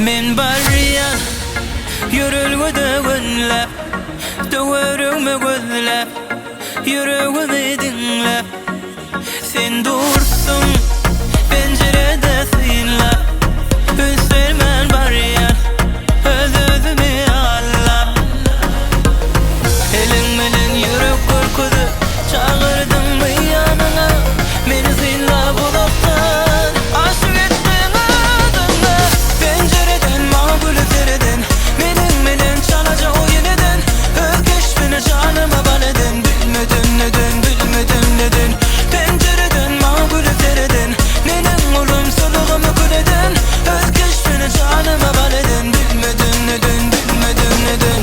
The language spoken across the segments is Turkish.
Men barriyan yürülgüde günlep, döwürüňmi gözlep, yüregimi dinlep. Sen dursun pencerede synlap, ünsürmen barriyan öz-özümi allap. Eliň melen yürek gürküdi çağırdyňmy ýanyňa, meni synlap uzakdan aşyk etdiň adyňa. Pencereden maňa gülüp meniň melen çalajak o ýeneden, özgeçmeni janyma bal eden. Bilmedim neden, bilmedim neden. Pencereden maňa gülüp meniň ulumsuzlygymy güleden, özgeçmeni janyma bal eden. Bilmedim neden, bilmedim neden.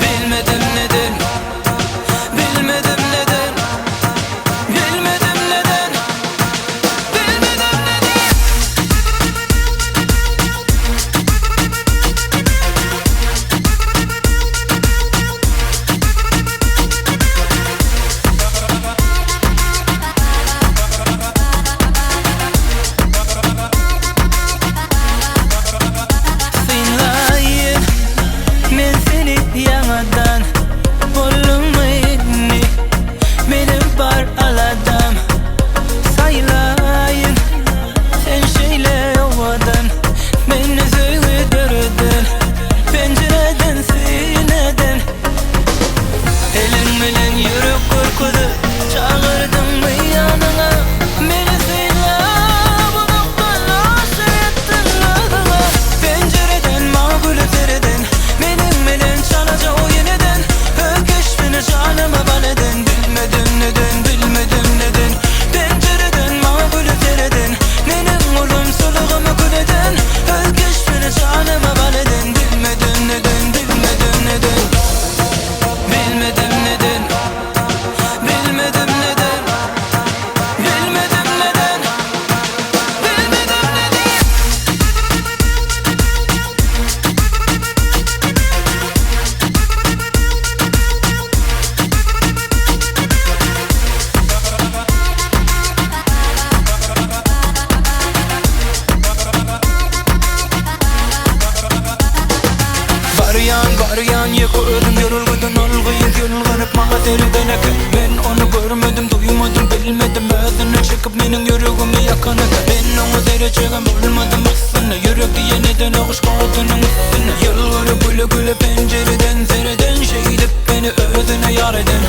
Bilmedim neden. Bilmedim neden. Bilmedim neden. Bilmedim neden. Synlayın men seni ýaňadan, bolmaýny menim bar aladam. Saylayın sen şeýle ýowadan, meni söýgüdürdün pencereden sineden. Eliň melen yürek gürküdi çağırdyňmy ýanyňa, meni synlap uzakdan aşyk etdiň adyňa. Pencereden maňa gülüp meniň melen çalajak o ýeneden, özgeçmeni janyma bal eden. Bilmedim neden, bilmedim neden. Pencereden maňa gülüp meniň ulumsuzlygymy güleden, özgeçmeni janyma bal eden. Bilmedim neden, bilmedim neden. Bilmedim neden. Bilmedim neden. Bilmedim neden. Bilmedim neden. Baryan ýeke ölüm ýörülgüden olgyň ýölgänip maňa terdenek. Men onu görmedim, duymadım, bilmedim. Özüne çekip meniň yüregimi ýakany. Men oňa derejegem bolmadym aslynda. Ýürek ýeniden oguşgadynyň üstüne. Ýylgyry güle güle pencereden sereden, şeýdip beni özüne ýar eden.